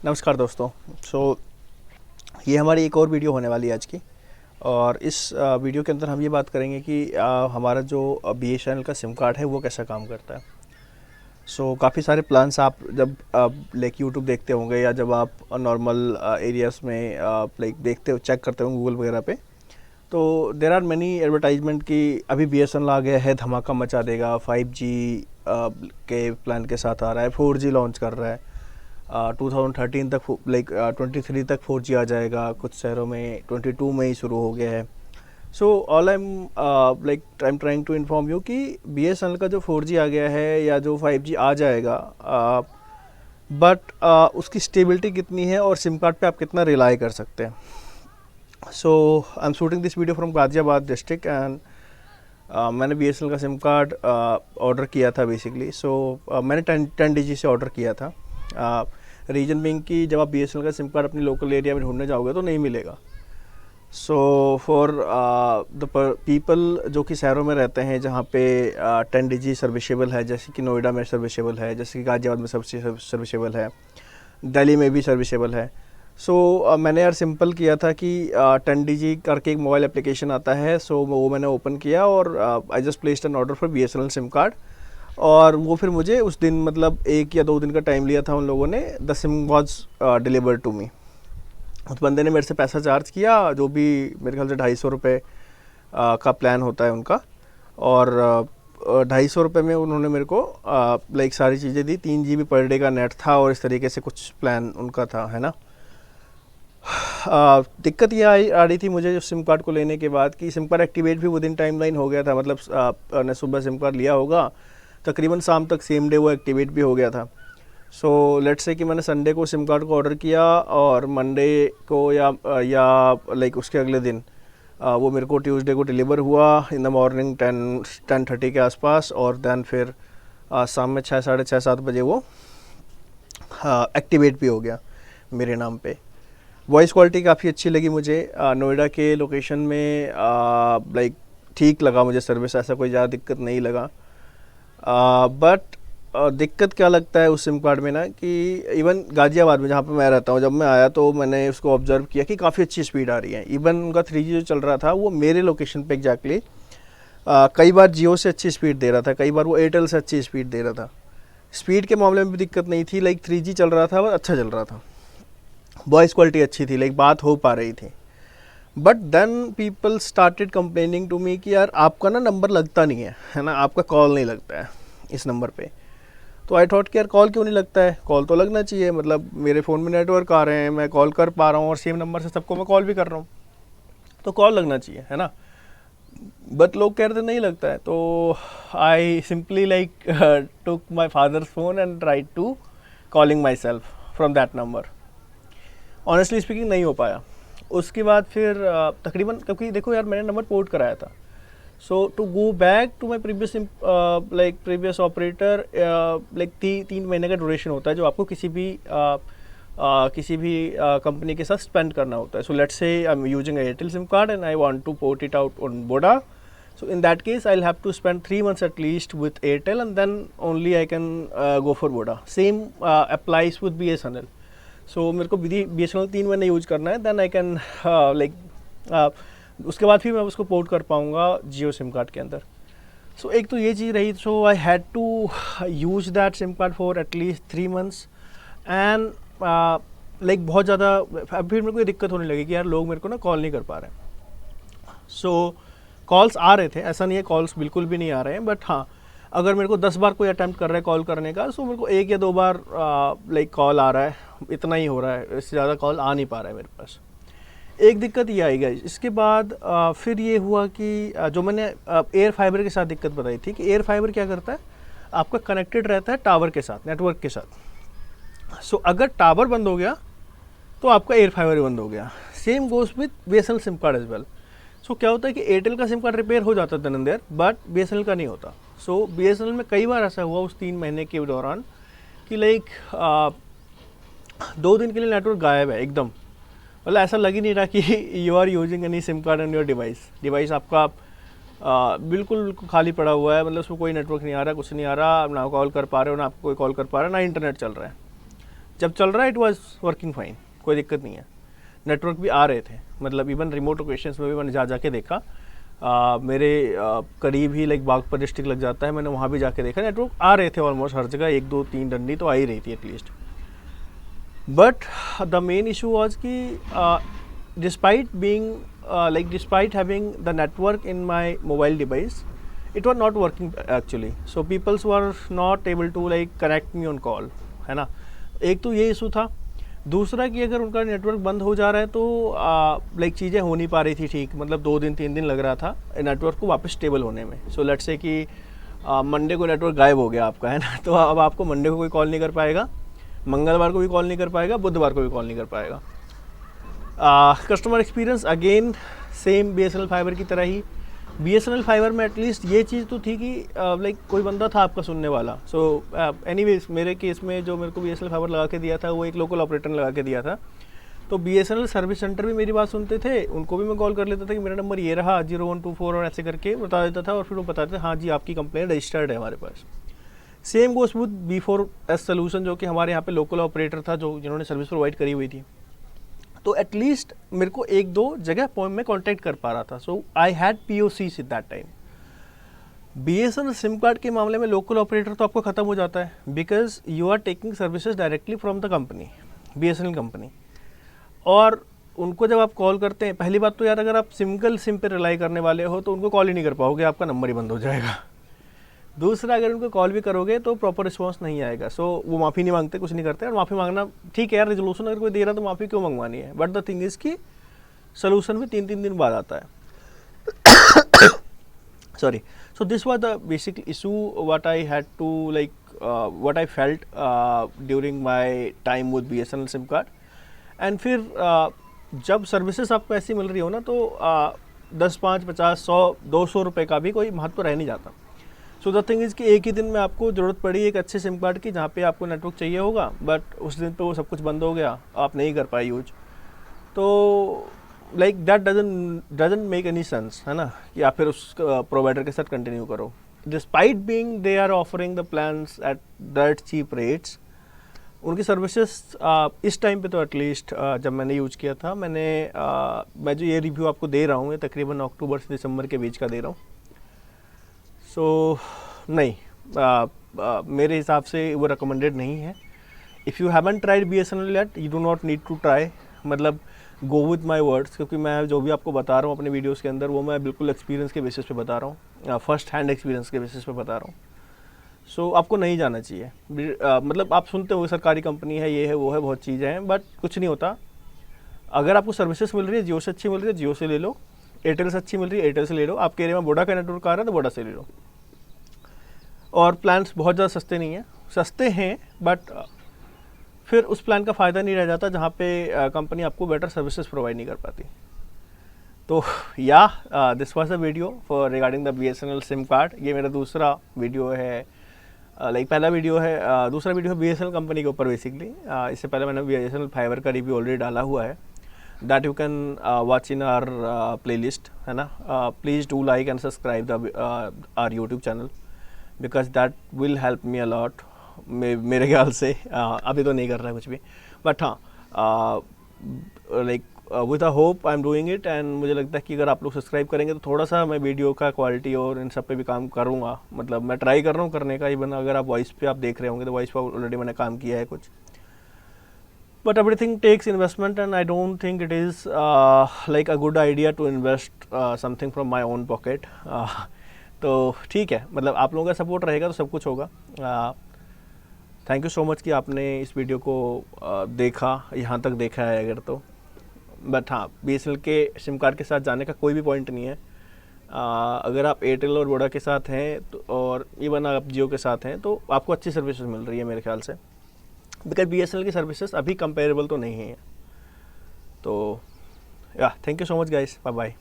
नमस्कार दोस्तों। ये हमारी एक और वीडियो होने वाली है आज की। और इस वीडियो के अंदर हम ये बात करेंगे कि हमारा जो BSNL का सिम कार्ड है वो कैसा काम करता है। काफ़ी सारे प्लान्स आप जब लाइक यूट्यूब देखते होंगे या जब आप नॉर्मल एरियाज़ में लाइक देखते हो, चेक करते हो गूगल वगैरह पे, तो देर आर मैनी एडवर्टाइजमेंट कि अभी BSNL आ गया है, धमाका मचा देगा, 5G के प्लान के साथ आ रहा है, 4G लॉन्च कर रहा है, 2013 तक लाइक 23 तक 4G आ जाएगा, कुछ शहरों में 22 में ही शुरू हो गया है। All I am trying to inform you कि BSNL का जो 4G आ गया है या जो 5G आ जाएगा, बट उसकी स्टेबिलिटी कितनी है और सिम कार्ड पे आप कितना रिलाई कर सकते हैं। I am shooting this video from Ghaziabad district and मैंने BSNL का सिम कार्ड ऑर्डर किया था बेसिकली। मैंने 10 DG से ऑर्डर किया था। रीजन बिंग कि जब आप BSNL का सिम कार्ड अपनी लोकल एरिया में ढूंढने जाओगे तो नहीं मिलेगा। फॉर द पीपल जो कि शहरों में रहते हैं जहाँ पे 10 DG सर्विसेबल है, जैसे कि नोएडा में सर्विसेबल है, जैसे कि गाज़ियाबाद में सर्विसेबल है, दिल्ली में भी सर्विसेबल है। मैंने यार सिंपल किया था कि 10 DG करके एक मोबाइल एप्लीकेशन आता है, वो मैंने ओपन किया और I just placed an order for BSNL SIM card. और वो फिर मुझे उस दिन मतलब 1 या 2 दिन का टाइम लिया था उन लोगों ने। The SIM was delivered to me. उस बंदे ने मेरे से पैसा चार्ज किया, जो भी मेरे ख्याल से 250 रुपये का प्लान होता है उनका, और 250 रुपये में उन्होंने मेरे को लाइक सारी चीज़ें दी। 3 GB पर डे का नेट था और इस तरीके से कुछ प्लान उनका था, है ना। दिक्कत ये आ रही थी मुझे जो सिम कार्ड को लेने के बाद कि सिम कार्ड एक्टिवेट भी विद इन टाइमलाइन हो गया था। मतलब ने सुबह सिम कार्ड लिया होगा, तकरीबन शाम तक सेम डे वो एक्टिवेट भी हो गया था। लेट्स से कि मैंने संडे को सिम कार्ड को ऑर्डर किया और मंडे को या लाइक उसके अगले दिन वो मेरे को ट्यूसडे को डिलीवर हुआ इन द मॉर्निंग 10:30 के आसपास। और दैन फिर शाम में 6, साढ़े 6, 7 बजे वो एक्टिवेट भी हो गया मेरे नाम पे। वॉइस क्वालिटी काफ़ी अच्छी लगी मुझे। नोएडा के लोकेशन में लाइक ठीक लगा मुझे सर्विस, ऐसा कोई ज़्यादा दिक्कत नहीं लगा। बट दिक्कत क्या लगता है उस सिम कार्ड में ना कि इवन गाज़ियाबाद में जहाँ पे मैं रहता हूँ, जब मैं आया तो मैंने उसको ऑब्जर्व किया कि काफ़ी अच्छी स्पीड आ रही है। इवन उनका 3G जो चल रहा था वो मेरे लोकेशन पे एग्जैक्टली कई बार जियो से अच्छी स्पीड दे रहा था, कई बार वो एयरटेल से अच्छी स्पीड दे रहा था। स्पीड के मामले में भी दिक्कत नहीं थी, लाइक 3G चल रहा था वो अच्छा चल रहा था, वॉइस क्वालिटी अच्छी थी, लाइक बात हो पा रही थी। But then people started complaining to me कि यार आपका ना नंबर लगता नहीं है ना, आपका कॉल नहीं लगता है इस नंबर पे। तो आई थॉट कि यार कॉल क्यों नहीं लगता है, कॉल तो लगना चाहिए। मतलब मेरे फ़ोन में नेटवर्क आ रहे हैं, मैं कॉल कर पा रहा हूँ और सेम नंबर से सबको मैं कॉल भी कर रहा हूँ, तो कॉल लगना चाहिए, है ना। बट लोग कह रहे थे नहीं लगता है। तो I simply like took my father's phone and try to calling myself from that number. Honestly speaking नहीं हो पाया। उसके बाद फिर तकरीबन, क्योंकि देखो यार मैंने नंबर पोर्ट कराया था, so to go back to my previous operator, like 3 महीने का ड्यूरेशन होता है जो आपको किसी भी कंपनी के साथ स्पेंड करना होता है। So let's say I am using Airtel SIM card and I want two port it out on Voda. So in that case I'll have to spend 3 months at least with Airtel and then only I can go for Voda. Same applies with BSNL. So मेरे को BSNL 3 महीने use करना है, then I can उसके बाद फिर मैं उसको पोर्ट कर पाऊँगा जियो सिम कार्ड के अंदर। एक तो ये चीज़ रही। I had to use that SIM card for at least 3 months and like बहुत ज़्यादा अब फिर मेरे को ये दिक्कत होने लगी कि यार लोग मेरे को ना कॉल नहीं कर पा रहे हैं। कॉल्स आ रहे थे, ऐसा नहीं है कॉल्स बिल्कुल भी नहीं आ रहे हैं, बट हाँ अगर मेरे को 10 बार कोई अटैम्प्ट कर रहा है कॉल करने का, सो मेरे को 1 या 2 बार लाइक कॉल आ रहा है, इतना ही हो रहा है, इससे ज़्यादा कॉल आ नहीं पा रहा है मेरे पास। एक दिक्कत ये आई गाइस। इसके बाद फिर ये हुआ कि जो मैंने एयर फाइबर के साथ दिक्कत बताई थी कि एयर फाइबर क्या करता है, आपका कनेक्टेड रहता है टावर के साथ, नेटवर्क के साथ। अगर टावर बंद हो गया तो आपका एयर फाइबर बंद हो गया। Same goes with BSNL SIM card as well. क्या होता है कि एयरटेल का सिम कार्ड रिपेयर हो जाता है देन देयर, बट BSNL का नहीं होता। BSNL में कई बार ऐसा हुआ उस 3 महीने के दौरान कि लाइक 2 दिन के लिए नेटवर्क गायब है एकदम। मतलब ऐसा लग ही नहीं रहा कि you are using any SIM card on your device आपका बिल्कुल खाली पड़ा हुआ है। मतलब उसमें कोई नेटवर्क नहीं आ रहा, कुछ नहीं आ रहा, ना कॉल कर पा रहे हो, ना आपको कोई कॉल कर पा रहा है, ना इंटरनेट चल रहा है। जब चल रहा है इट वाज वर्किंग फाइन, कोई दिक्कत नहीं है, नेटवर्क भी आ रहे थे, मतलब इवन रिमोट लोकेशंस में भी मैंने जाके देखा, मेरे करीब ही लाइक बागपत डिस्ट्रिक्ट लग जाता है, मैंने वहाँ भी जाके देखा नेटवर्क आ रहे थे ऑलमोस्ट हर जगह, 1 2 3 डंडी तो आ ही रही थी at least. But the main issue was कि despite having the network in my mobile device, it was not working actually, so peoples were not able to like connect me on call, है ना। एक तो ये इशू था, दूसरा कि अगर उनका नेटवर्क बंद हो जा रहा है तो लाइक चीज़ें हो नहीं पा रही थी ठीक, मतलब 2 दिन 3 दिन लग रहा था नेटवर्क को वापस स्टेबल होने में। सो लेट्स से कि मंडे को नेटवर्क गायब हो गया आपका, है ना, तो अब आपको मंडे को कोई कॉल नहीं कर पाएगा, मंगलवार को भी कॉल नहीं कर पाएगा, बुधवार को भी कॉल नहीं कर पाएगा। Customer experience again same BSNL fibre की तरह ही। BSNL फाइबर में एटलीस्ट ये चीज़ तो थी कि लाइक कोई बंदा था आपका सुनने वाला। सो एनीवेज मेरे केस में जो मेरे को BSNL फाइबर लगा के दिया था वो एक लोकल ऑपरेटर ने लगा के दिया था, तो BSNL सर्विस सेंटर भी मेरी बात सुनते थे, उनको भी मैं कॉल कर लेता था कि मेरा नंबर ये रहा 0124 और ऐसे करके बता देता था, और फिर वो बताते थे हाँ जी आपकी कंप्लेंट रजिस्टर्ड है हमारे पास। Same goes with B4S solution जो कि हमारे यहाँ पे लोकल ऑपरेटर था जो जिन्होंने सर्विस प्रोवाइड करी हुई थी, तो एटलीस्ट मेरे को 1-2 जगह पॉइंट में कांटेक्ट कर पा रहा था। So I had POCs at that time. BSNL SIM card के मामले में लोकल ऑपरेटर तो आपको ख़त्म हो जाता है, because you are taking services directly from the company, BSNL company, और उनको जब आप कॉल करते हैं, पहली बात तो यार अगर आप सिंगल सिम पे रिलाई करने वाले हो तो उनको कॉल ही नहीं कर पाओगे, आपका नंबर ही बंद हो जाएगा। दूसरा, अगर उनको कॉल भी करोगे तो प्रॉपर रिस्पॉन्स नहीं आएगा। सो वो माफ़ी नहीं मांगते, कुछ नहीं करते, और माफ़ी मांगना ठीक है यार, रेजोल्यूशन अगर कोई दे रहा है तो माफ़ी क्यों मंगवानी है, बट द थिंग इज़ कि सोल्यूशन भी 3-3 दिन बाद आता है। Sorry. So this was the basic issue what I had to like what I felt during my time with BSNL SIM card. And फिर जब सर्विसेज आपको ऐसी मिल रही हो ना तो 10, 5, 50, 100, 200 रुपये का भी कोई महत्व रह नहीं जाता। सो द थिंग इज़ कि एक ही दिन में आपको ज़रूरत पड़ी एक अच्छे सिम कार्ड की जहाँ पे आपको नेटवर्क चाहिए होगा, बट उस दिन पे वो सब कुछ बंद हो गया, आप नहीं कर पाए यूज, तो like that doesn't make any sense, है ना, कि आप फिर उस प्रोवाइडर के साथ कंटिन्यू करो। Despite being they are offering the plans at that cheap rates, उनकी सर्विसेज इस टाइम पे तो एटलीस्ट जब मैंने यूज किया था, मैं जो ये रिव्यू आपको दे रहा हूँ ये तकरीबन अक्टूबर से दिसंबर के बीच का दे रहा हूँ। सो नहीं, मेरे हिसाब से वो रिकमेंडेड नहीं है। If you haven't tried BSNL yet, you do not need to try, मतलब गो विद माई वर्ड्स, क्योंकि मैं जो भी आपको बता रहा हूँ अपने वीडियोस के अंदर वो मैं बिल्कुल एक्सपीरियंस के बेसिस पे बता रहा हूँ, फर्स्ट हैंड एक्सपीरियंस के बेसिस पे बता रहा हूँ। सो आपको नहीं जाना चाहिए। मतलब आप सुनते हो सरकारी कंपनी है, ये है वो है, बहुत चीज़ें हैं, बट कुछ नहीं होता। अगर आपको सर्विसेज मिल रही है, जियो से अच्छी मिल रही है जियो से ले लो, एयरटेल से अच्छी मिल रही है एयरटेल से ले लो, आपके एरिया में वोडा का नेटवर्क आ रहा है तो वोडा से ले लो। और प्लान्स बहुत ज़्यादा सस्ते नहीं हैं, सस्ते हैं बट फिर उस प्लान का फ़ायदा नहीं रह जाता जहाँ पे कंपनी आपको बेटर सर्विसेज प्रोवाइड नहीं कर पाती। तो या this was a video for regarding the BSNL SIM card. ये मेरा दूसरा वीडियो है, लाइक पहला वीडियो है, दूसरा वीडियो है BSNL कंपनी के ऊपर बेसिकली। इससे पहले मैंने BSNL फाइबर का रिव्यू ऑलरेडी डाला हुआ है, that you can watch in our playlist, है ना। Please do like and subscribe our YouTube channel, because that will help me a lot. मेरे ख्याल से अभी तो नहीं कर रहा है कुछ भी, बट हाँ like with a hope I am doing it, and मुझे लगता है कि अगर आप लोग सब्सक्राइब करेंगे तो थोड़ा सा मैं वीडियो का क्वालिटी और इन सब पे भी काम करूँगा। मतलब मैं ट्राई कर रहा हूँ करने का, इवन अगर आप वॉइस पे आप देख रहे होंगे तो वॉइस पे ऑलरेडी मैंने काम किया है कुछ, but everything takes investment and I don't think it is like a good idea to invest something from my own pocket. तो ठीक है, मतलब आप लोगों का सपोर्ट रहेगा तो सब कुछ होगा। थैंक यू सो मच कि आपने इस वीडियो को देखा, यहाँ तक देखा है अगर तो। बट हाँ, BSNL के सिम कार्ड के साथ जाने का कोई भी पॉइंट नहीं है। अगर आप एयरटेल और वोडा के साथ हैं तो, और इवन आप जियो के साथ हैं, तो आपको अच्छी सर्विसेज मिल रही है मेरे ख्याल से, बिकॉज BSNL की सर्विसेज अभी कंपेरेबल तो नहीं है। तो या thank you so much guys, bye bye.